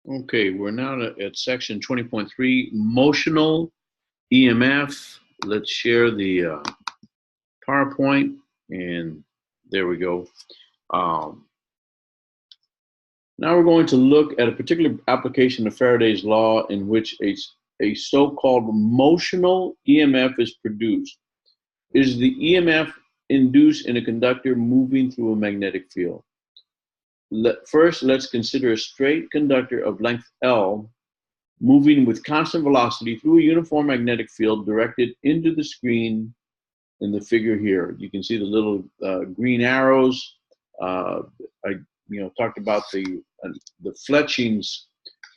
Okay, we're now at section 20.3, motional EMF. Let's share the PowerPoint, and there we go. Um, Now we're going to look at a particular application of Faraday's law in which a so-called motional EMF is produced. Is the EMF induced in a conductor moving through a magnetic field? First, let's consider a straight conductor of length L moving with constant velocity through a uniform magnetic field directed into the screen in the figure here. You can see the little green arrows. I talked about the fletchings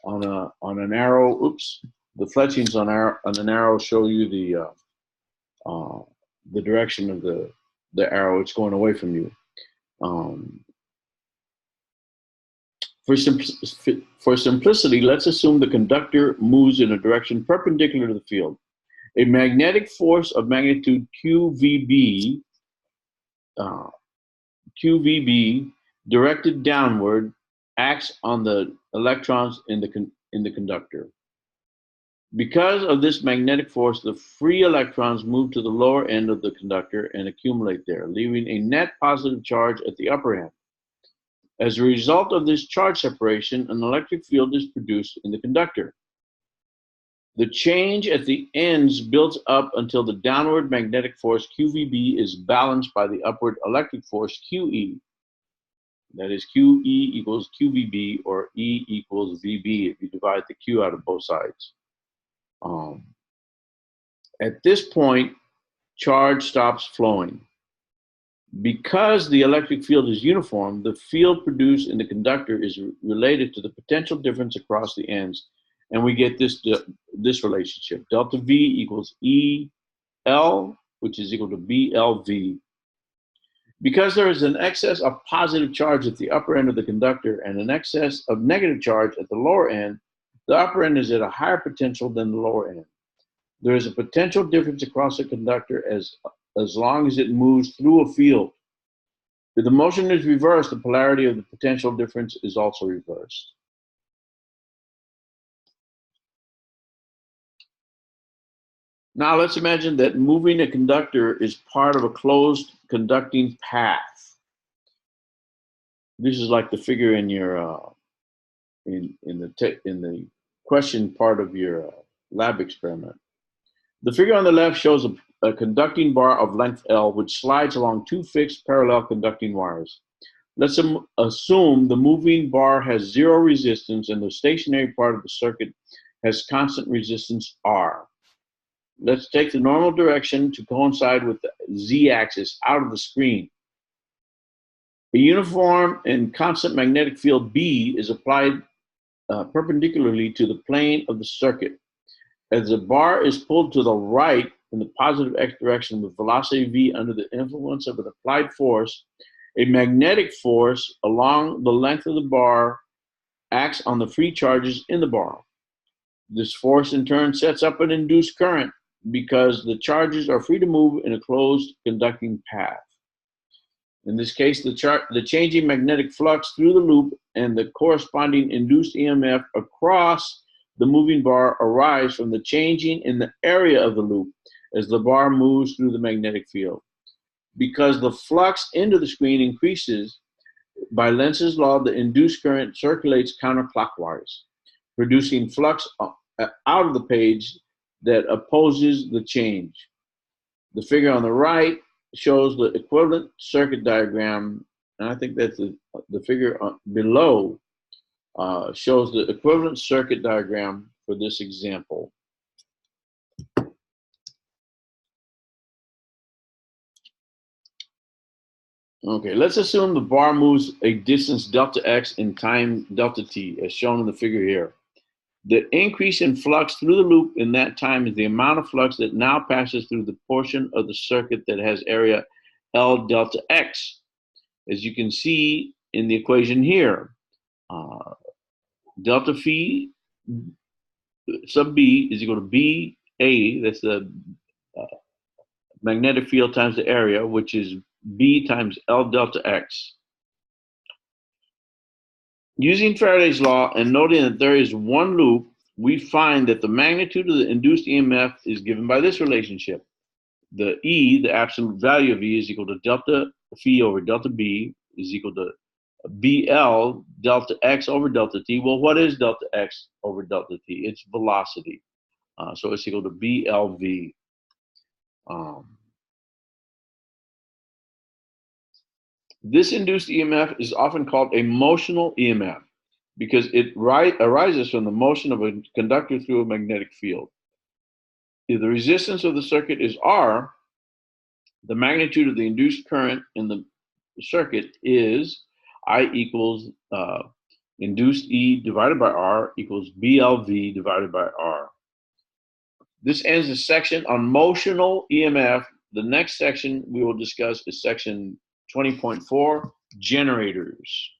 on an arrow. Oops, the fletchings on an arrow show you the direction of the arrow. It's going away from you. For simplicity, let's assume the conductor moves in a direction perpendicular to the field. A magnetic force of magnitude QVB, directed downward, acts on the electrons in the conductor. Because of this magnetic force, the free electrons move to the lower end of the conductor and accumulate there, leaving a net positive charge at the upper end. As a result of this charge separation, an electric field is produced in the conductor. The change at the ends builds up until the downward magnetic force QVB is balanced by the upward electric force QE. That is, QE equals QVB, or E equals VB if you divide the Q out of both sides. At this point, charge stops flowing. Because the electric field is uniform, the field produced in the conductor is related to the potential difference across the ends. And we get this relationship. Delta V equals EL, which is equal to BLV. Because there is an excess of positive charge at the upper end of the conductor and an excess of negative charge at the lower end, the upper end is at a higher potential than the lower end. There is a potential difference across the conductor as long as it moves through a field. If the motion is reversed, the polarity of the potential difference is also reversed. Now let's imagine that moving a conductor is part of a closed conducting path. This is like the figure in your in the question part of your lab experiment. The figure on the left shows a conducting bar of length L, which slides along two fixed parallel conducting wires. Let's assume the moving bar has zero resistance and the stationary part of the circuit has constant resistance R. Let's take the normal direction to coincide with the z-axis out of the screen. A uniform and constant magnetic field B is applied perpendicularly to the plane of the circuit. As the bar is pulled to the right in the positive x direction with velocity v under the influence of an applied force, a magnetic force along the length of the bar acts on the free charges in the bar. This force in turn sets up an induced current because the charges are free to move in a closed conducting path. In this case, the changing magnetic flux through the loop and the corresponding induced EMF across the moving bar arise from the changing in the area of the loop as the bar moves through the magnetic field. Because the flux into the screen increases, by Lenz's law, the induced current circulates counterclockwise, producing flux out of the page that opposes the change. The figure on the right shows the equivalent circuit diagram, and I think that's the figure below shows the equivalent circuit diagram for this example. Okay, let's assume the bar moves a distance delta x in time delta t, as shown in the figure here. The increase in flux through the loop in that time is the amount of flux that now passes through the portion of the circuit that has area L delta x. As you can see in the equation here, delta phi sub B is equal to B A, that's the magnetic field times the area, which is B times L delta x. Using Faraday's law and noting that there is one loop, we find that the magnitude of the induced EMF is given by this relationship. The E, the absolute value of E, is equal to delta phi over delta B, is equal to BL delta X over delta T. Well, what is delta X over delta T? It's velocity. So it's equal to BLV. This induced EMF is often called a motional EMF because it arises from the motion of a conductor through a magnetic field. If the resistance of the circuit is R, the magnitude of the induced current in the circuit is I equals induced E divided by R equals BLV divided by R. This ends the section on motional EMF. The next section we will discuss is section 20.4, generators.